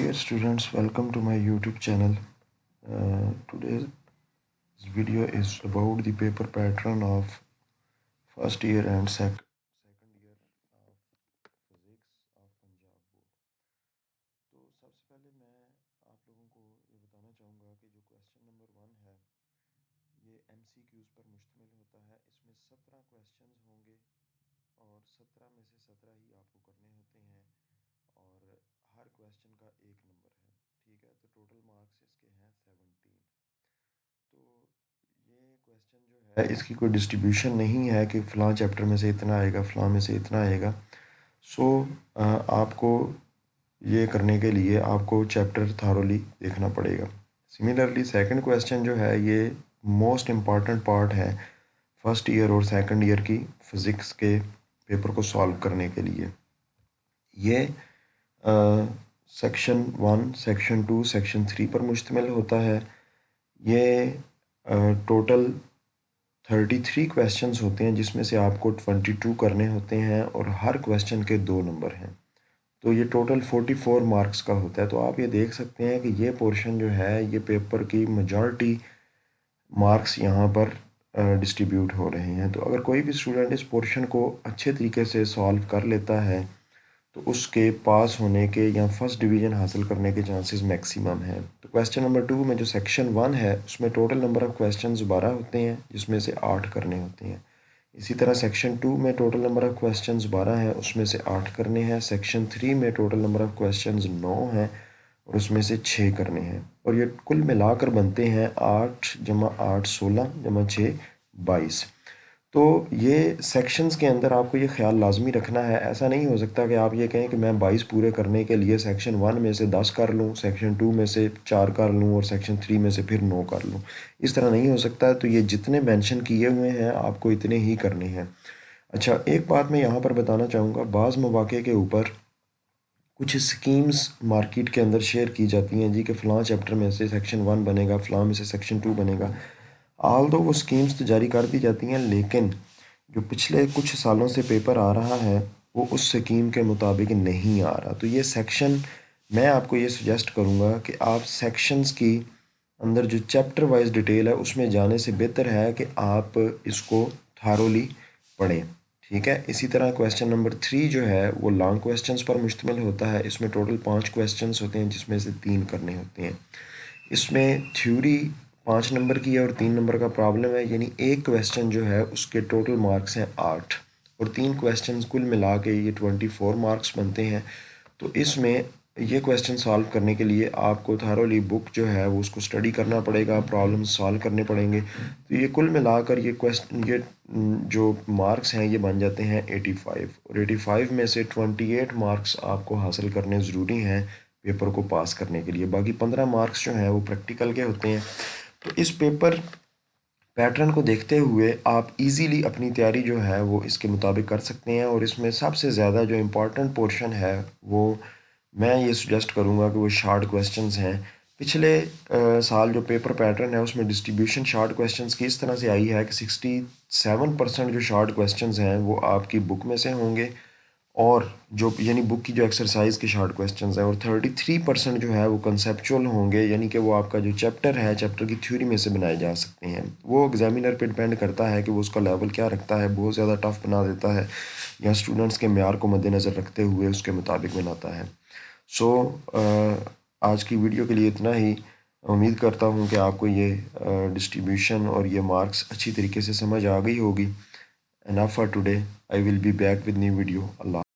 Dear students, welcome to my YouTube channel. Today's video is about the paper pattern of first year and second year of physics of Punjab board. تو سب سے پہلے میں آپ لوگوں کو یہ بتانا چاہوں گا کہ جو کویسچن نمبر 1 ہے یہ ایم سی کیوز پر مشتمل ہوتا ہے. اس میں 17 کویسچنز ہوں گے اور 17 میں سے 17 ہی آپ کو کرنے ہوتے ہیں اور ہر کویسچن کا ایک نمبر ہے. ٹھیک ہے, تو ٹوٹل مارکس اس کے ہیں 17. تو یہ کویسچن جو ہے اس کی کوئی ڈسٹریبیوشن نہیں ہے کہ فلاں چیپٹر میں سے اتنا آئے گا, فلاں میں سے اتنا آئے گا. سو آپ کو یہ کرنے کے لیے آپ کو چیپٹر تھارولی دیکھنا پڑے گا. سملرلی سیکنڈ کویسچن جو ہے یہ موسٹ امپارٹنٹ پارٹ ہے فرسٹ ایئر اور سیکنڈ ایئر کی فزکس کے پیپر کو سالو کرنے کے لیے. یہ سیکشن 1 سیکشن 2 سیکشن 3 پر مشتمل ہوتا ہے. یہ ٹوٹل 33 کویسچنز ہوتے ہیں جس میں سے آپ کو 22 کرنے ہوتے ہیں اور ہر کویسچن کے 2 نمبر ہیں. تو یہ ٹوٹل 44 مارکس کا ہوتا ہے. تو آپ یہ دیکھ سکتے ہیں کہ یہ پورشن جو ہے یہ پیپر کی میجارٹی مارکس یہاں پر ڈسٹریبیوٹ ہو رہے ہیں. تو اگر کوئی بھی اسٹوڈنٹ اس پورشن کو اچھے طریقے سے سالو کر لیتا ہے تو اس کے پاس ہونے کے یا فرسٹ ڈویژن حاصل کرنے کے چانسز میکسیمم ہیں. تو کویسچن نمبر 2 میں جو سیکشن 1 ہے اس میں ٹوٹل نمبر آف کویسچنز 12 ہوتے ہیں جس میں سے 8 کرنے ہوتے ہیں. اسی طرح سیکشن 2 میں ٹوٹل نمبر آف کویسچنز 12 ہیں, اس میں سے 8 کرنے ہیں. سیکشن 3 میں ٹوٹل نمبر آف کویسچنز 9 ہیں اور اس میں سے 6 کرنے ہیں. اور یہ کل ملا کر بنتے ہیں 8 جمع 8 16 جمع 6 22. تو یہ سیکشنز کے اندر آپ کو یہ خیال لازمی رکھنا ہے. ایسا نہیں ہو سکتا کہ آپ یہ کہیں کہ میں 22 پورے کرنے کے لیے سیکشن 1 میں سے 10 کر لوں, سیکشن 2 میں سے 4 کر لوں اور سیکشن 3 میں سے پھر 9 کر لوں. اس طرح نہیں ہو سکتا. تو یہ جتنے مینشن کیے ہوئے ہیں آپ کو اتنے ہی کرنے ہیں. اچھا, ایک بات میں یہاں پر بتانا چاہوں گا, بعض مواقع کے اوپر کچھ سکیمز مارکیٹ کے اندر شیئر کی جاتی ہیں جی کہ فلاں چیپٹر میں سے سیکشن 1 بنے گا, فلاں میں سے سیکشن 2 بنے گا. آلدو وہ سکیمز تو جاری کر دی جاتی ہیں لیکن جو پچھلے کچھ سالوں سے پیپر آ رہا ہے وہ اس سکیم کے مطابق نہیں آ رہا. تو یہ سیکشن میں آپ کو یہ سجیسٹ کروں گا کہ آپ سیکشنز کی اندر جو چیپٹر وائز ڈیٹیل ہے اس میں جانے سے بہتر ہے کہ آپ اس کو تھارولی پڑھیں. ٹھیک ہے. اسی طرح کویسچن نمبر 3 جو ہے وہ لانگ کویسچنز پر مشتمل ہوتا ہے. اس میں ٹوٹل 5 کویسچنز ہوتے ہیں جس میں سے 3 کرنے ہوتے ہیں. اس میں تھیوری 5 نمبر کی ہے اور 3 نمبر کا پرابلم ہے, یعنی ایک کویسچن جو ہے اس کے ٹوٹل مارکس ہیں 8 اور 3 کویسچنز کل ملا کے یہ 24 مارکس بنتے ہیں. تو اس میں یہ کویسچن سالو کرنے کے لیے آپ کو تھارولی بک جو ہے وہ اس کو اسٹڈی کرنا پڑے گا, پرابلم سالو کرنے پڑیں گے. تو یہ کل ملا کر یہ جو مارکس ہیں یہ بن جاتے ہیں 85 اور 85 میں سے 28 مارکس آپ کو حاصل کرنے ضروری ہیں پیپر کو پاس کرنے کے لیے. باقی 15 مارکس جو ہیں وہ پریکٹیکل کے ہوتے ہیں. تو اس پیپر پیٹرن کو دیکھتے ہوئے آپ ایزیلی اپنی تیاری جو ہے وہ اس کے مطابق کر سکتے ہیں. اور اس میں سب سے زیادہ جو امپورٹنٹ پورشن ہے وہ میں یہ سجیسٹ کروں گا کہ وہ شارٹ کویسچنز ہیں. پچھلے سال جو پیپر پیٹرن ہے اس میں ڈسٹریبیوشن شارٹ کویسچنز کی اس طرح سے آئی ہے کہ 67% جو شارٹ کویسچنز ہیں وہ آپ کی بک میں سے ہوں گے اور جو یعنی بک کی جو ایکسرسائز کے شارٹ کویسچنز ہیں, اور 33% جو ہے وہ کنسیپچول ہوں گے, یعنی کہ وہ آپ کا جو چیپٹر ہے چیپٹر کی تھیوری میں سے بنائے جا سکتے ہیں. وہ ایگزامینر پہ ڈپینڈ کرتا ہے کہ وہ اس کا لیول کیا رکھتا ہے, بہت زیادہ ٹف بنا دیتا ہے یا اسٹوڈنٹس کے معیار کو مد نظر رکھتے ہوئے اس کے مطابق بناتا ہے. سو آج کی ویڈیو کے لیے اتنا ہی. امید کرتا ہوں کہ آپ کو یہ ڈسٹریبیوشن اور یہ مارکس اچھی طریقے سے سمجھ آ گئی ہوگی. Enough for today. I will be back with new video. Allah.